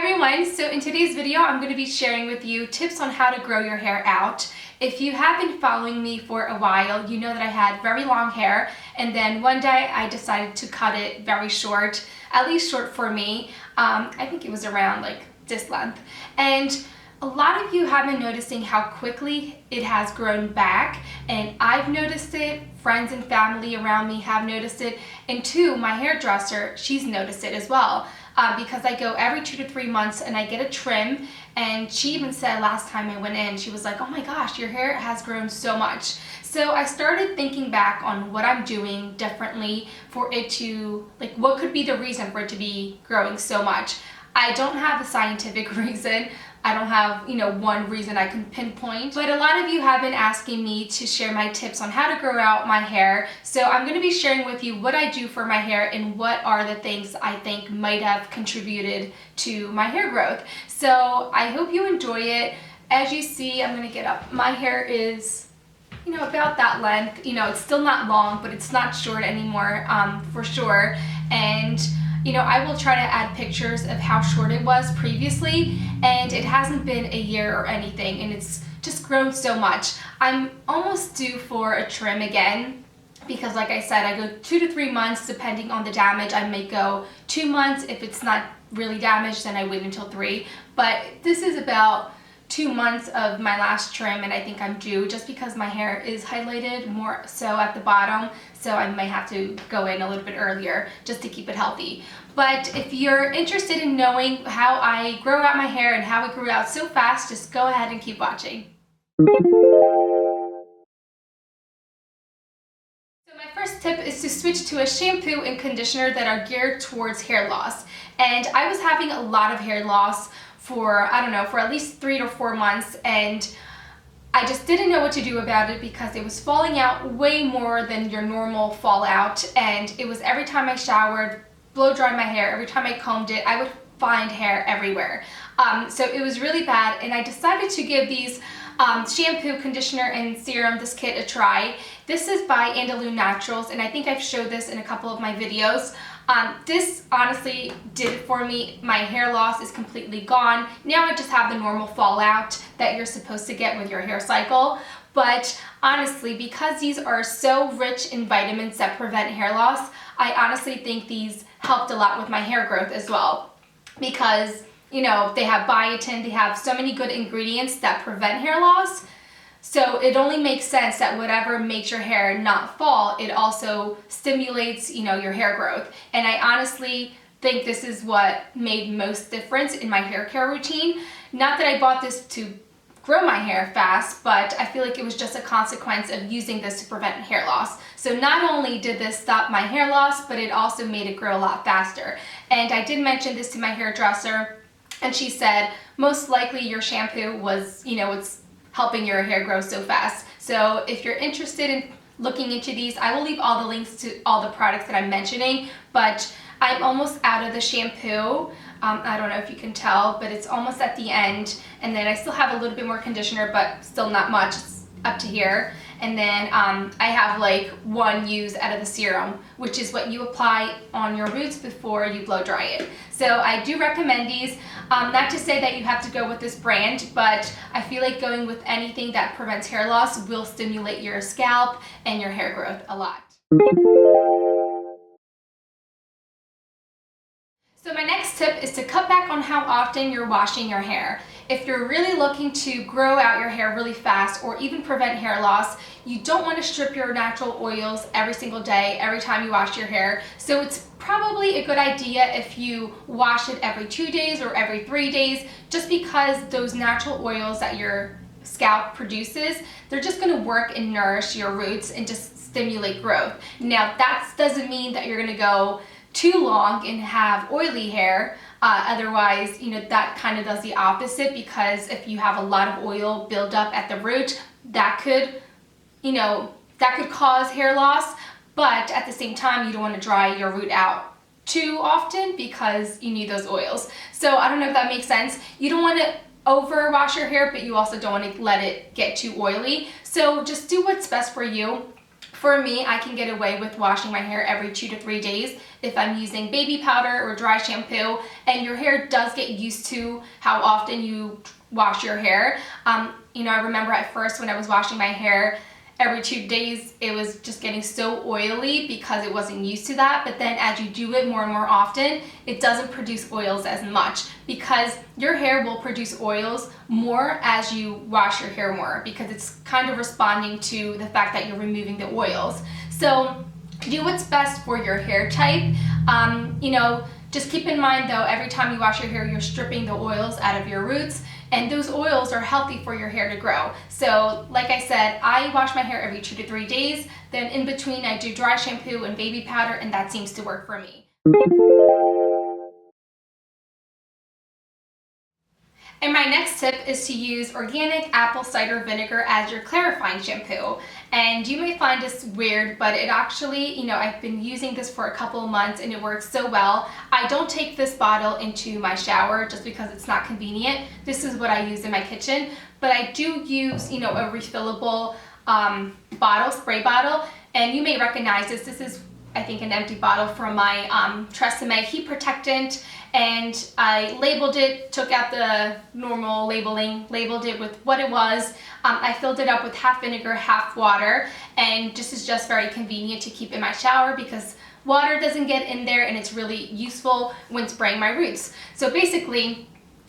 everyone, so in today's video I'm going to be sharing with you tips on how to grow your hair out. If you have been following me for a while, you know that I had very long hair and then one day I decided to cut it very short, at least short for me. I think it was around like this length. And a lot of you have been noticing how quickly it has grown back, and I've noticed it, friends and family around me have noticed it, and too, my hairdresser, she's noticed it as well. Because I go every 2 to 3 months and I get a trim, and she even said last time I went in, she was like, oh my gosh, your hair has grown so much. So I started thinking back on what I'm doing differently for it to, like, what could be the reason for it to be growing so much. I don't have a scientific reason. I don't have, one reason I can pinpoint, but a lot of you have been asking me to share my tips on how to grow out my hair. So I'm going to be sharing with you what I do for my hair and what are the things I think might have contributed to my hair growth. So I hope you enjoy it. As you see, I'm going to get up. My hair is, about that length. It's still not long, but it's not short anymore, for sure. And I will try to add pictures of how short it was previously, and it hasn't been a year or anything, and it's just grown so much. I'm almost due for a trim again because, like I said, I go 2 to 3 months depending on the damage. I may go 2 months. If it's not really damaged, then I wait until 3. But this is about 2 months of my last trim, and I think I'm due just because my hair is highlighted more so at the bottom, so I might have to go in a little bit earlier just to keep it healthy. But if you're interested in knowing how I grow out my hair and how it grew out so fast, just go ahead and keep watching. So my first tip is to switch to a shampoo and conditioner that are geared towards hair loss. And I was having a lot of hair loss for, for at least 3 to 4 months, and I just didn't know what to do about it because it was falling out way more than your normal fallout, and it was every time I showered, blow dry my hair, every time I combed it, I would find hair everywhere. So it was really bad, and I decided to give these shampoo, conditioner, and serum, this kit, a try. This is by Andalou Naturals, and I think I've showed this in a couple of my videos. This honestly did it for me. My hair loss is completely gone. Now I just have the normal fallout that you're supposed to get with your hair cycle. But honestly, because these are so rich in vitamins that prevent hair loss, I honestly think these helped a lot with my hair growth as well. Because, they have biotin, they have so many good ingredients that prevent hair loss. So it only makes sense that whatever makes your hair not fall, it also stimulates, your hair growth. And I honestly think this is what made most difference in my hair care routine. Not that I bought this to grow my hair fast, but I feel like it was just a consequence of using this to prevent hair loss. So not only did this stop my hair loss, but it also made it grow a lot faster. And I did mention this to my hairdresser, and she said, most likely your shampoo was, it's helping your hair grow so fast. So if you're interested in looking into these, I will leave all the links to all the products that I'm mentioning, but I'm almost out of the shampoo. I don't know if you can tell, but it's almost at the end, and then I still have a little bit more conditioner, but still not much. It's up to here. And then I have like 1 use out of the serum, which is what you apply on your roots before you blow dry it. So I do recommend these. Not to say that you have to go with this brand, but I feel like going with anything that prevents hair loss will stimulate your scalp and your hair growth a lot. So my next tip is to cut back on how often you're washing your hair. If you're really looking to grow out your hair really fast or even prevent hair loss, you don't want to strip your natural oils every single day, every time you wash your hair. So it's probably a good idea if you wash it every 2 days or every 3 days, just because those natural oils that your scalp produces, they're just going to work and nourish your roots and just stimulate growth. Now that doesn't mean that you're going to go too long and have oily hair. Otherwise, that kind of does the opposite, because if you have a lot of oil build up at the root, that could cause hair loss. But at the same time, you don't want to dry your root out too often because you need those oils. So I don't know if that makes sense. You don't want to over wash your hair, but you also don't want to let it get too oily. So just do what's best for you. For me, I can get away with washing my hair every 2 to 3 days if I'm using baby powder or dry shampoo, and your hair does get used to how often you wash your hair. You know, I remember at first when I was washing my hair every 2 days, it was just getting so oily because it wasn't used to that. But then as you do it more and more often, it doesn't produce oils as much, because your hair will produce oils more as you wash your hair more, because it's kind of responding to the fact that you're removing the oils. So do what's best for your hair type. You know, just keep in mind though, every time you wash your hair, you're stripping the oils out of your roots, and those oils are healthy for your hair to grow. So like I said, I wash my hair every 2 to 3 days. Then in between I do dry shampoo and baby powder, and that seems to work for me. And my next tip is to use organic apple cider vinegar as your clarifying shampoo. And you may find this weird, but it actually, you know, I've been using this for a couple of months and it works so well. I don't take this bottle into my shower just because it's not convenient. This is what I use in my kitchen, but I do use, you know, a refillable bottle, spray bottle, and you may recognize this. This is, I think, an empty bottle from my Tresemme heat protectant, and I labeled it, took out the normal labeling, labeled it with what it was. I filled it up with half vinegar, half water, and this is just very convenient to keep in my shower because water doesn't get in there, and it's really useful when spraying my roots. So basically,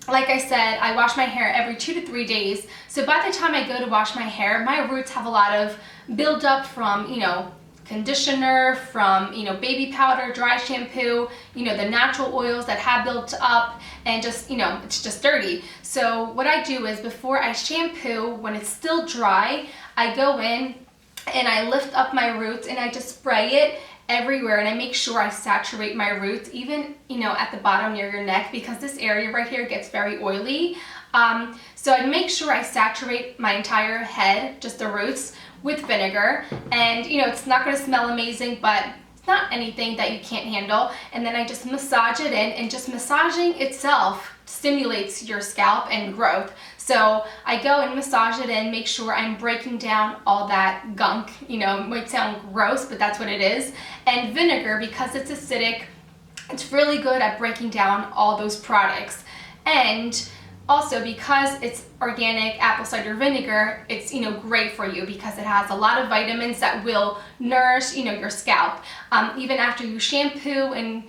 like I said, I wash my hair every 2 to 3 days. So by the time I go to wash my hair, my roots have a lot of buildup from, you know, conditioner, from, you know, baby powder, dry shampoo, you know, the natural oils that have built up, and just, you know, it's just dirty. So what I do is, before I shampoo, when it's still dry, I go in and I lift up my roots and I just spray it everywhere, and I make sure I saturate my roots, even, you know, at the bottom near your neck, because this area right here gets very oily. So I make sure I saturate my entire head, just the roots, with vinegar. And you know, it's not going to smell amazing, but it's not anything that you can't handle. And then I just massage it in, and just massaging itself stimulates your scalp and growth. So I go and massage it in, make sure I'm breaking down all that gunk. You know, it might sound gross, but that's what it is. And vinegar, because it's acidic, it's really good at breaking down all those products. And also, because it's organic apple cider vinegar, it's, you know, great for you because it has a lot of vitamins that will nourish, you know, your scalp. Even after you shampoo and,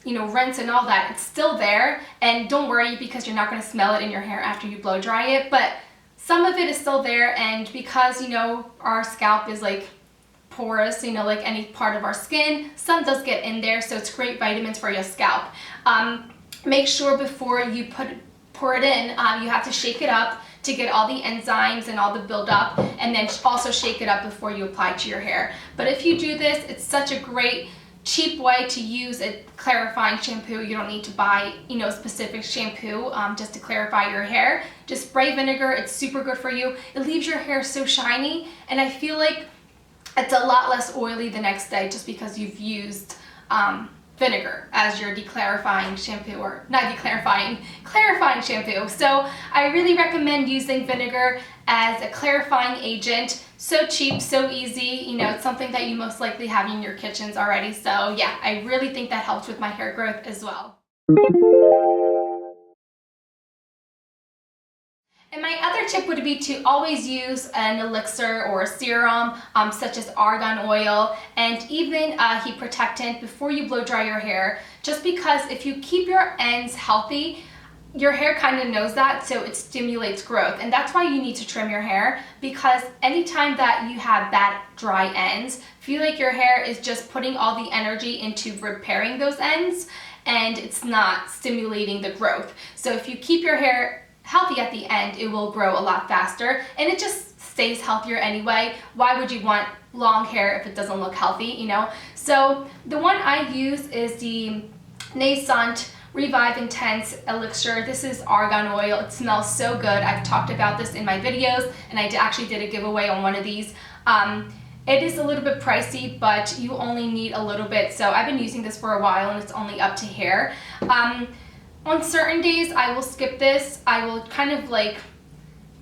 you know, rinse and all that, it's still there. And don't worry, because you're not going to smell it in your hair after you blow dry it, but some of it is still there. And because, you know, our scalp is like porous, you know, like any part of our skin, some does get in there, so it's great vitamins for your scalp. Make sure before you pour it in, you have to shake it up to get all the enzymes and all the buildup, and then also shake it up before you apply to your hair. But if you do this, it's such a great cheap way to use a clarifying shampoo. You don't need to buy, you know, specific shampoo just to clarify your hair. Just spray vinegar. It's super good for you. It leaves your hair so shiny, and I feel like it's a lot less oily the next day just because you've used vinegar as your declarifying shampoo, or not declarifying, clarifying shampoo. So I really recommend using vinegar as a clarifying agent. So cheap, so easy, you know, it's something that you most likely have in your kitchens already. So yeah, I really think that helps with my hair growth as well. And my other tip would be to always use an elixir or a serum, such as argan oil, and even a heat protectant before you blow dry your hair, just because if you keep your ends healthy, your hair kind of knows that, so it stimulates growth. And that's why you need to trim your hair, because anytime that you have bad dry ends, feel like your hair is just putting all the energy into repairing those ends, and it's not stimulating the growth. So if you keep your hair healthy at the end, it will grow a lot faster, and it just stays healthier anyway. Why would you want long hair if it doesn't look healthy, you know? So the one I use is the Naissant Revive Intense Elixir. This is argan oil. It smells so good. I've talked about this in my videos, and I actually did a giveaway on one of these. It is a little bit pricey, but you only need a little bit. So I've been using this for a while, and it's only up to here. On certain days, I will skip this. I will kind of like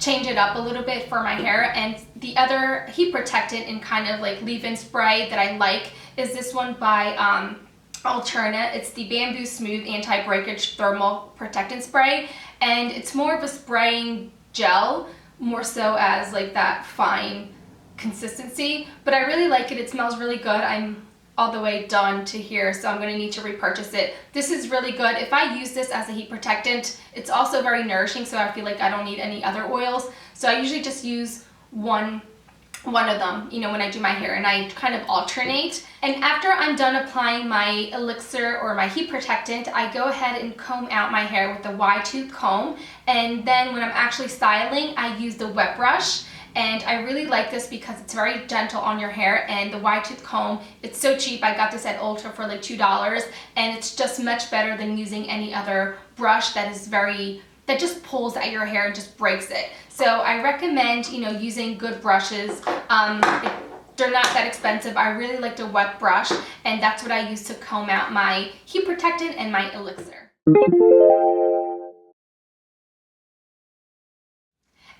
change it up a little bit for my hair. And the other heat protectant and kind of like leave-in spray that I like is this one by Alterna. It's the Bamboo Smooth Anti-Breakage Thermal Protectant Spray, and it's more of a spraying gel, more so as like that fine consistency, but I really like it. It smells really good. I'm all the way done to here, so I'm going to need to repurchase it. This is really good. If I use this as a heat protectant, it's also very nourishing, so I feel like I don't need any other oils. So I usually just use one of them, you know, when I do my hair, and I kind of alternate. And after I'm done applying my elixir or my heat protectant, I go ahead and comb out my hair with a wide tooth comb, and then when I'm actually styling, I use the wet brush. And I really like this because it's very gentle on your hair, and the wide tooth comb, it's so cheap. I got this at Ulta for like $2, and it's just much better than using any other brush that just pulls at your hair and just breaks it. So I recommend, you know, using good brushes. They're not that expensive. I really like a wet brush, and that's what I use to comb out my heat protectant and my elixir.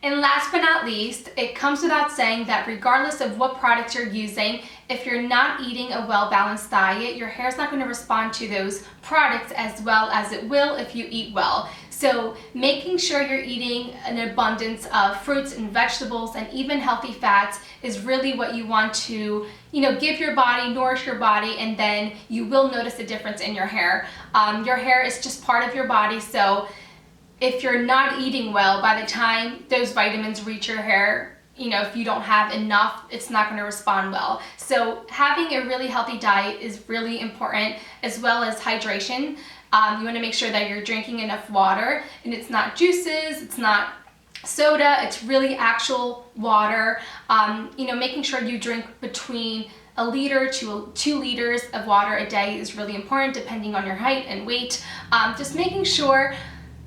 And last but not least, it comes without saying that regardless of what products you're using, if you're not eating a well-balanced diet, your hair's not going to respond to those products as well as it will if you eat well. So making sure you're eating an abundance of fruits and vegetables and even healthy fats is really what you want to, you know, give your body, nourish your body, and then you will notice a difference in your hair. Your hair is just part of your body, so if you're not eating well, by the time those vitamins reach your hair, you know, if you don't have enough, it's not going to respond well. So having a really healthy diet is really important, as well as hydration. You want to make sure that you're drinking enough water, and it's not juices, it's not soda, it's really actual water. You know, making sure you drink between 1 liter to 2 liters of water a day is really important, depending on your height and weight. Just making sure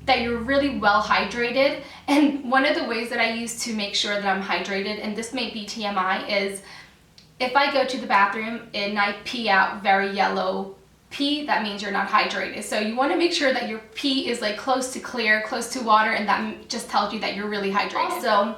that you're really well hydrated. And one of the ways that I use to make sure that I'm hydrated, and this may be TMI, is if I go to the bathroom and I pee out very yellow pee, that means you're not hydrated. So you want to make sure that your pee is like close to clear, close to water, and that just tells you that you're really hydrated. So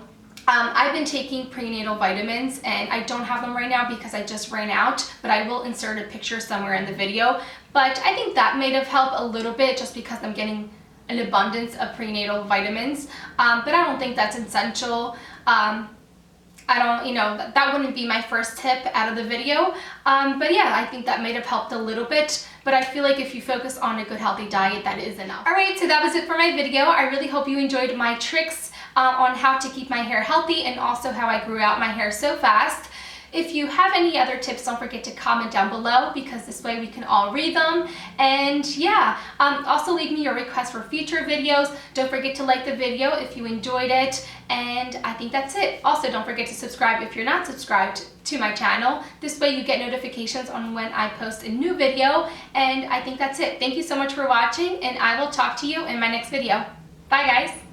I've been taking prenatal vitamins, and I don't have them right now because I just ran out, but I will insert a picture somewhere in the video. But I think that may have helped a little bit, just because I'm getting an abundance of prenatal vitamins, but I don't think that's essential. I don't, you know, that wouldn't be my first tip out of the video, but yeah, I think that may have helped a little bit, but I feel like if you focus on a good healthy diet, that is enough. Alright, so that was it for my video. I really hope you enjoyed my tricks on how to keep my hair healthy, and also how I grew out my hair so fast. If you have any other tips, don't forget to comment down below, because this way we can all read them. And yeah, also leave me your requests for future videos. Don't forget to like the video if you enjoyed it. And I think that's it. Also, don't forget to subscribe if you're not subscribed to my channel. This way you get notifications on when I post a new video. And I think that's it. Thank you so much for watching, and I will talk to you in my next video. Bye guys.